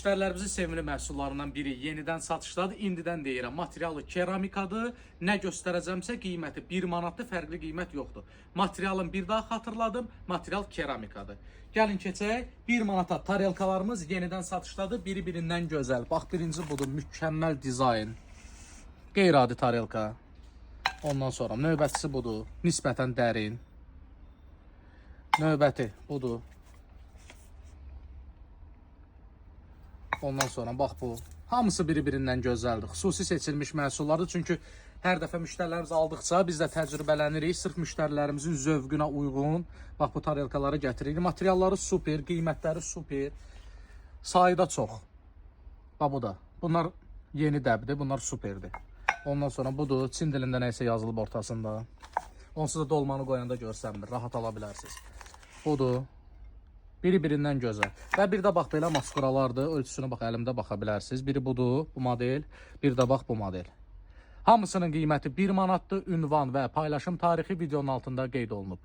Müştərilərimizin sevimli məhsullarından biri yenidən satışdadır. İndidən deyirəm, materialı keramikadır. Nə göstərəcəmsə qiyməti 1 manatdır, fərqli qiymət yoxdur. Materialın bir daha xatırladım, material keramikadır. Gəlin keçək, 1 manata tarelkalarımız yenidən satışdadır. Biri-birindən gözəl. Bax, birinci budur, mükəmməl dizayn. Qeyri-adi tarelka. Ondan sonra növbətçisi budur, nisbətən dərin. Növbəti budur. Ondan sonra bax bu. Hamısı biri-birindən gözəldir. Xüsusi seçilmiş məhsullardır. Çünki hər dəfə müştərilərimiz aldıqca biz də təcrübələnirik. Sırf müştərilərimizin zövqünə uyğun bax bu tarelkaları gətiririk. Materialları super, qiymətləri super. Sayı da çox. Bax bu da. Bunlar yeni dəbdir. Bunlar superdir. Ondan sonra budur. Çin dilində nəysə yazılıb ortasında. Onsuz da dolmanı qoyanda görsənmir. Rahat ala bilərsiniz. Budur. Biri-birindən gözəl. Və bir də bax belə maskuralardır. Ölçüsünə bax, əlimdə baxa bilərsiniz. Biri budur, bu model. Bir də bax bu model. Hamısının qiyməti 1 manatdır. Ünvan və paylaşım tarixi videonun altında qeyd olunub.